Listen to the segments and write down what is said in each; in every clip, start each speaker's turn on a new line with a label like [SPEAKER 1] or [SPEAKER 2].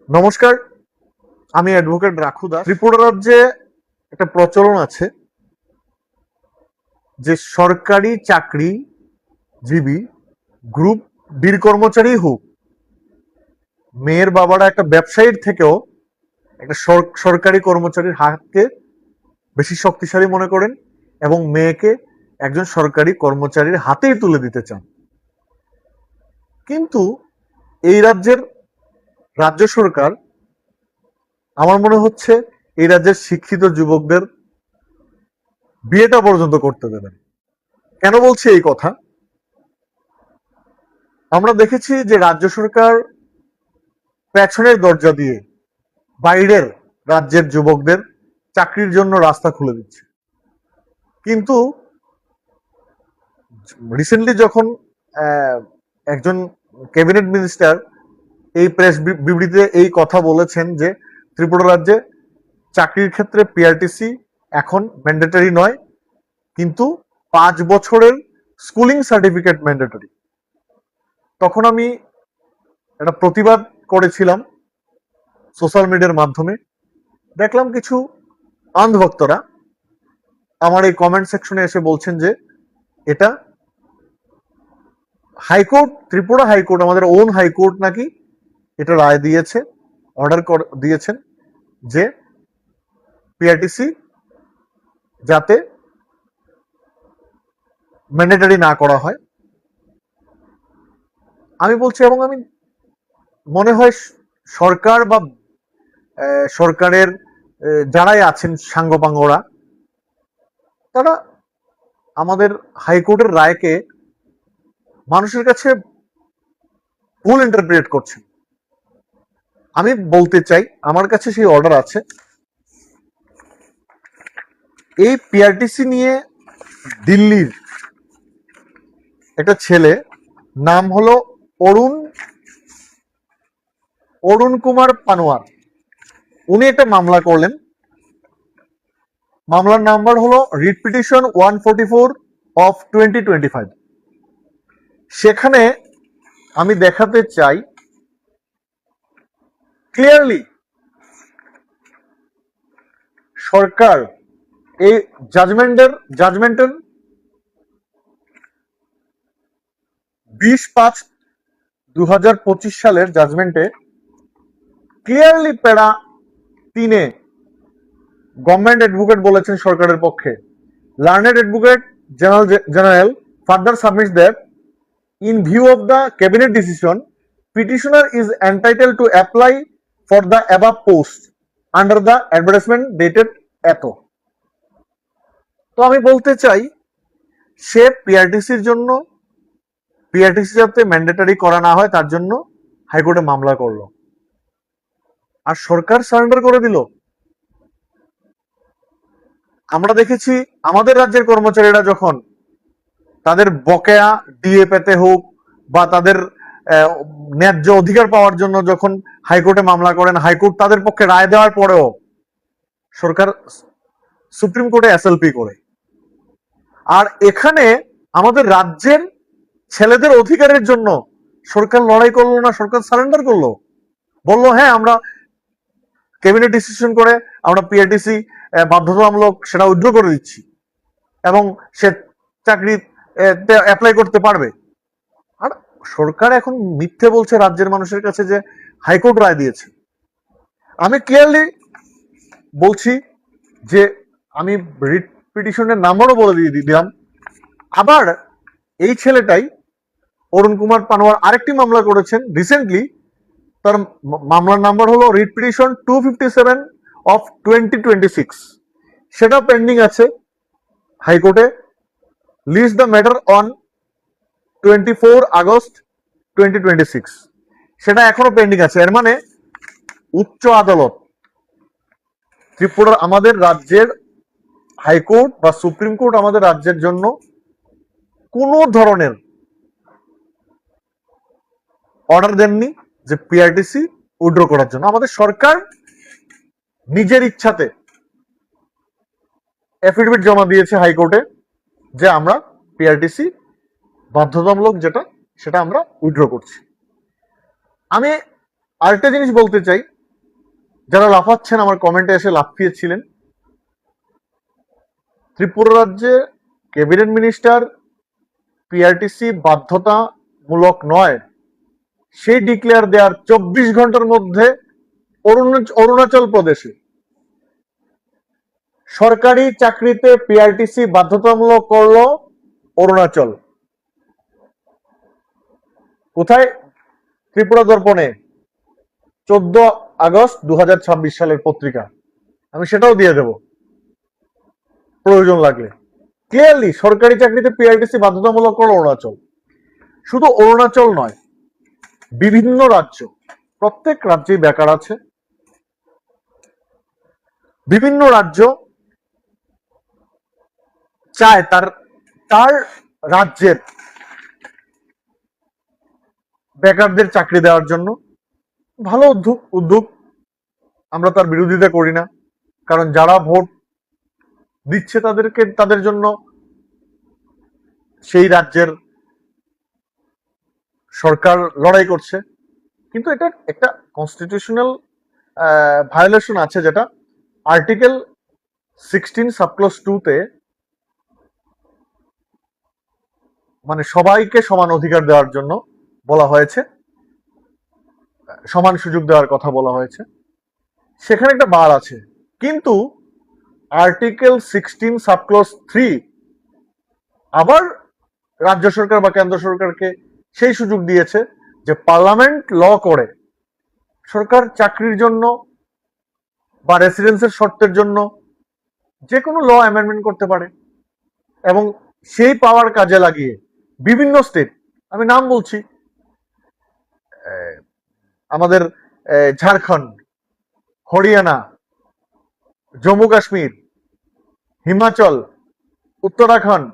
[SPEAKER 1] নমস্কার, আমি অ্যাডভোকেট রাখু দাস। ত্রিপুরা রাজ্যে একটা প্রচলন আছে যে সরকারি চাকরিজীবী গ্রুপ ডির কর্মচারী হোক, মেয়ের বাবারা একটা ব্যবসায়ীর থেকেও একটা সরকারি কর্মচারীর হাতকে বেশি শক্তিশালী মনে করেন এবং মেয়েকে একজন সরকারি কর্মচারীর হাতেই তুলে দিতে চান। কিন্তু এই রাজ্যের রাজ্য সরকার আমার মনে হচ্ছে এই রাজ্যের শিক্ষিত যুবকদের বিয়েটা পর্যন্ত করতে দেবেন। কেন বলছি এই কথা? আমরা দেখেছি যে রাজ্য সরকার পেছনের দরজা দিয়ে বাইরের রাজ্যের যুবকদের চাকরির জন্য রাস্তা খুলে দিচ্ছে। কিন্তু রিসেন্টলি যখন একজন ক্যাবিনেট মিনিস্টার এই প্রেস বিবৃতিতে এই কথা বলেছেন যে ত্রিপুরা রাজ্যে চাকরির ক্ষেত্রে পিআরটিসি এখন ম্যান্ডেটরি নয়, কিন্তু 5 বছরের স্কুলিং সার্টিফিকেট ম্যান্ডেটরি। তখন আমি একটা প্রতিবাদ করেছিলাম সোশ্যাল মিডিয়ার মাধ্যমে। দেখলাম কিছু অন্ধভক্তরা আমার এই কমেন্ট সেকশনে এসে বলছেন যে এটা হাইকোর্ট, ত্রিপুরা হাইকোর্ট, আমাদের ওন হাইকোর্ট নাকি এটা রায় দিয়েছে, অর্ডার দিয়েছেন যে পিআরটিসি যাতে ম্যান্ডেটরি না করা হয়। আমি বলছি, এবং আমি মনে হয় সরকার বা সরকারের যারাই আছেন সাঙ্গপাঙ্গরা, তারা আমাদের হাইকোর্টের রায়কে মানুষের কাছে ভুল ইন্টারপ্রিট করছেন। আমি বলতে চাই, আমার কাছে সেই অর্ডার আছে। এই পিআরটিসি নিয়ে দিল্লির একটা ছেলে, নাম হলো অরুণ কুমার পানোয়ার, উনি একটা মামলা করলেন। মামলার নাম্বার হলো রিট পিটিশন 144 অফ 2025। সেখানে আমি দেখাতে চাই ক্লিয়ারলি সরকার এই জাজমেন্টের 20/5/2025 সালের জাজমেন্টে ক্লিয়ারলি প্যারা 3-এ গভর্নমেন্ট অ্যাডভোকেট বলেছেন সরকারের পক্ষে, learned advocate general further submits that in view of the cabinet decision, petitioner is entitled to apply for the above post under the advertisement dated এত। তো আমি বলতে চাই, সে পিআরটিসির জন্য, পিআরটিসি যাতে ম্যান্ডেটরি করা না হয় তার জন্য হাইকোর্টে মামলা করলো, আর সরকার সারেন্ডার করে দিল। আমরা দেখেছি আমাদের রাজ্যের কর্মচারীরা যখন তাদের বকেয়া ডিএ পেতে হোক বা তাদের ন্যায্য অধিকার পাওয়ার জন্য যখন হাইকোর্টে মামলা করেন, হাইকোর্ট তাদের পক্ষে রায় দেওয়ার পরেও সরকার সুপ্রিম কোর্টে এসএলপি করে। আর এখানে আমাদের রাজ্যের ছেলেদের অধিকারের জন্য সরকার লড়াই করলো না, সরকার সারেন্ডার করলো, বললো হ্যাঁ আমরা ক্যাবিনেট ডিসিশন করে আমরা পিআরটিসি বাধ্যতামূলক সেটা উইথড্র করে দিচ্ছি এবং সে চাকরি অ্যাপ্লাই করতে পারবে। আর সরকার এখন মিথ্যে বলছে রাজ্যের মানুষের কাছে যে হাইকোর্ট রায় দিয়েছে। আমি ক্লিয়ারলি বলছি যে আমি রিট পিটিশনের নাম্বারও বলে দিয়ে দিলাম। আবার এই ছেলেটাই অরুণ কুমার পানোয়ার আরেকটি মামলা করেছেন রিসেন্টলি, তার মামলার নাম্বার হলো রিট পিটিশন 257 অফ 2026, সেটা পেন্ডিং আছে হাইকোর্টে। List the matter on 24 August 2026, সেটা এখনো পেন্ডিং আছে। এর মানে উচ্চ আদালত, ত্রিপুরা, আমাদের রাজ্যের হাইকোর্ট বা সুপ্রিম কোর্ট আমাদের রাজ্যের জন্য কোনো ধরনের অর্ডার দেননি যে পিআরটিসি উইথড্র করার জন্য। আমাদের সরকার নিজের ইচ্ছাতে এফিডেভিট জমা দিয়েছে হাইকোর্টে যে আমরা পিআরটিসি বাধ্যতামূলক যেটা, সেটা আমরা উইথড্র করছি। আমি আরেকটা জিনিস বলতে চাই, যারা লাফাচ্ছেন আমার কমেন্টে এসে লাফিয়েছিলেন, ত্রিপুরা রাজ্যে ক্যাবিনেট মিনিস্টার পিআরটিসি বাধ্যতামূলক নয় সেই ডিক্লেয়ার দেওয়ার 24 ঘন্টার মধ্যে অরুণাচল প্রদেশে সরকারি চাকরিতে পিআরটিসি বাধ্যতামূলক করলো অরুণাচল। কোথায়? ত্রিপুরা দর্পণে 14 আগস্ট 2026 সালের পত্রিকা, আমি সেটাও দিয়ে দেব প্রয়োজন লাগলে। ক্লিয়ারলি সরকারি চাকরিতে পিআরটিসি বাধ্যতামূলক করলো অরুণাচল। শুধু অরুণাচল নয়, বিভিন্ন রাজ্য, প্রত্যেক রাজ্যেই বেকার আছে। বিভিন্ন রাজ্য চায় তার রাজ্যের বেকারদের চাকরি দেওয়ার জন্য। ভালো উদ্যোগ, আমরা তার বিরোধিতা করি না, কারণ যারা ভোট দিচ্ছে তাদের জন্য সেই রাজ্যের সরকার লড়াই করছে। কিন্তু এটা একটা কনস্টিটিউশনাল ভায়োলেশন আছে, যেটা আর্টিকেল 16 সাবক্লজ 2 তে মানে সবাইকে সমান অধিকার দেওয়ার জন্য বলা হয়েছে, সমান সুযোগ দেওয়ার কথা বলা হয়েছে, সেখানে একটা বার আছে। কিন্তু আর্টিকেল 16 সাবক্লজ 3 আবার রাজ্য সরকার বা কেন্দ্র সরকারকে সেই সুযোগ দিয়েছে যে পার্লামেন্ট ল করে সরকার চাকরির জন্য বা রেসিডেন্সের শর্তের জন্য যে কোনো ল অ্যামেন্ডমেন্ট করতে পারে। এবং সেই পাওয়ার কাজে লাগিয়ে বিভিন্ন স্টেট, আমি নাম বলছি, আমাদের ঝাড়খণ্ড, হরিয়ানা, জম্মু কাশ্মীর, হিমাচল, উত্তরাখণ্ড,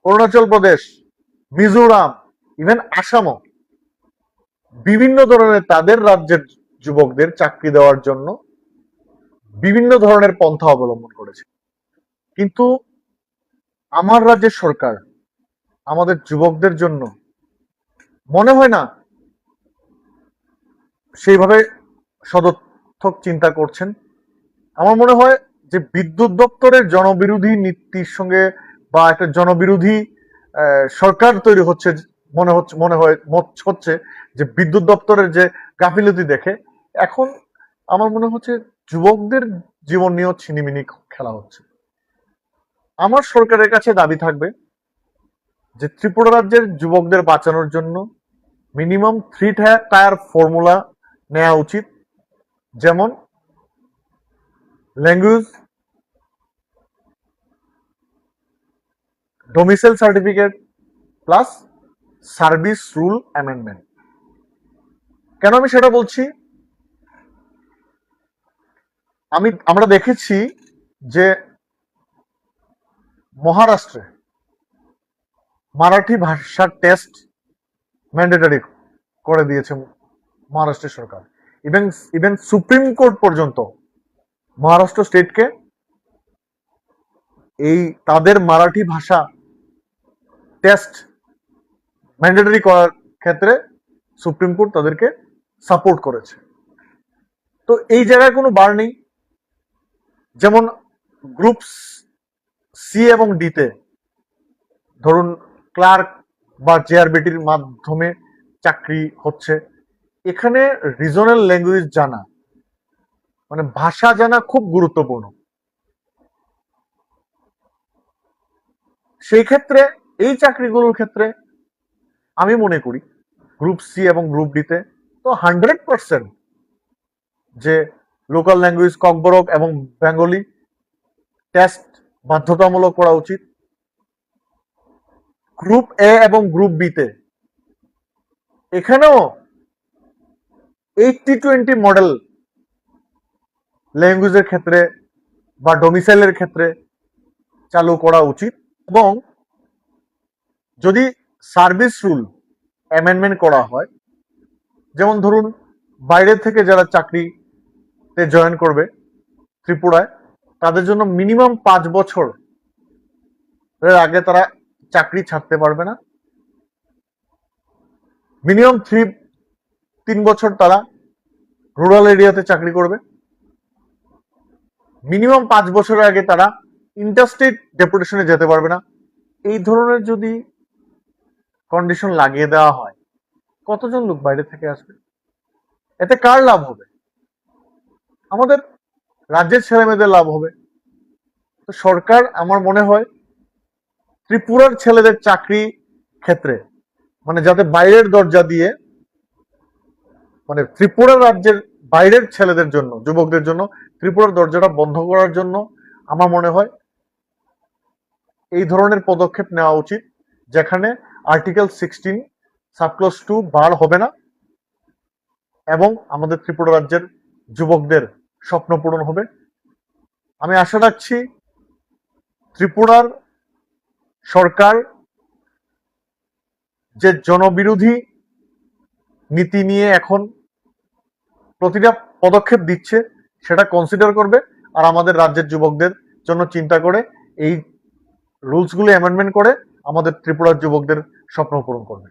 [SPEAKER 1] অরুণাচল প্রদেশ, মিজোরাম, ইভেন আসামও বিভিন্ন ধরনের তাদের রাজ্যের যুবকদের চাকরি দেওয়ার জন্য বিভিন্ন ধরনের পন্থা অবলম্বন করেছে। কিন্তু আমার রাজ্যের সরকার আমাদের যুবকদের জন্য মনে হয় না সেইভাবে সদর্থক চিন্তা করছেন। আমার মনে হয় যে বিদ্যুৎ দপ্তরের জনবিরোধী নীতির সঙ্গে বা একটা জনবিরোধী সরকার তৈরি হচ্ছে, মনে হচ্ছে যে বিদ্যুৎ দপ্তরের যে গাফিলতি দেখে এখন আমার মনে হচ্ছে যুবকদের জীবন নিয়েও ছিনিমিনি খেলা হচ্ছে। আমার সরকারের কাছে দাবি থাকবে যে ত্রিপুরা রাজ্যের যুবকদের বাঁচানোর জন্য মিনিমাম 3 টায়ার ফর্মুলা নেওয়া উচিত, যেমন language, domicile certificate plus service rule amendment. কেন আমি সেটা বলছি? আমরা দেখেছি যে মহারাষ্ট্রে মারাঠি ভাষার টেস্ট ম্যান্ডেটরি করে দিয়েছে মহারাষ্ট্রের সরকার। ইভেন সুপ্রিম কোর্ট পর্যন্ত মহারাষ্ট্র স্টেটকে এই তাদের মারাঠি ভাষা টেস্ট ম্যান্ডেটরি করার ক্ষেত্রে সুপ্রিম কোর্ট তাদেরকে সাপোর্ট করেছে। তো এই জায়গায় কোনো বার নেই। যেমন গ্রুপ সি এবং ডিতে ধরুন ক্লার্ক বা জেআরবিটির মাধ্যমে চাকরি হচ্ছে, এখানে রিজনাল ল্যাঙ্গুয়েজ জানা মানে ভাষা জানা খুব গুরুত্বপূর্ণ। সেই ক্ষেত্রে এই চাকরিগুলোর ক্ষেত্রে আমি মনে করি গ্রুপ সি এবং গ্রুপ ডিতে তো 100% যে লোকাল ল্যাঙ্গুয়েজ ককবরক এবং বেঙ্গলি টেস্ট বাধ্যতামূলক করা উচিত। গ্রুপ এ এবং গ্রুপ বিতে এখানেও 80-20 মডেল ল্যাঙ্গুয়েজের ক্ষেত্রে বা ডোমিসাইলের ক্ষেত্রে চালু করা উচিত। এবং যদি সার্ভিস রুল অ্যামেন্ডমেন্ট করা হয়, যেমন ধরুন বাইরে থেকে যারা চাকরিতে জয়েন করবে ত্রিপুরায়, তাদের জন্য মিনিমাম 5 বছর এর আগে তারা চাকরি ছাড়তে পারবে না। মিনিমাম 3 বছর তারা রুরাল এরিয়াতে চাকরি করবে, মিনিমাম 5 বছরের আগে তারা ইন্টারস্টেট ডেপুটেশনে যেতে পারবে না। এই ধরনের যদি কন্ডিশন লাগিয়ে দেওয়া হয়, কতজন লোক বাইরে থেকে আসবে? এতে কার লাভ হবে? আমাদের রাজ্যের ছেলে মেয়েদের লাভ হবে। তো সরকার আমার মনে হয় ত্রিপুরার ছেলেদের চাকরি ক্ষেত্রে মানে যাতে বাইরের দরজা দিয়ে মানে ত্রিপুরা রাজ্যের বাইরের ছেলেদের জন্য, যুবকদের জন্য ত্রিপুরার দরজাটা বন্ধ করার জন্য আমার মনে হয় এই ধরনের পদক্ষেপ নেওয়া উচিত, যেখানে আর্টিকেল 16 সাবক্লজ 2 বার হবে না এবং আমাদের ত্রিপুরা রাজ্যের যুবকদের স্বপ্ন পূরণ হবে। আমি আশা রাখছি ত্রিপুরার সরকার যে জনবিরোধী নীতি নিয়ে এখন প্রতিটা পদক্ষেপ দিচ্ছে সেটা কনসিডার করবে আর আমাদের রাজ্যের যুবকদের জন্য চিন্তা করে এই রুলসগুলো অ্যামেন্ডমেন্ট করে আমাদের ত্রিপুরার যুবকদের স্বপ্ন পূরণ করবে।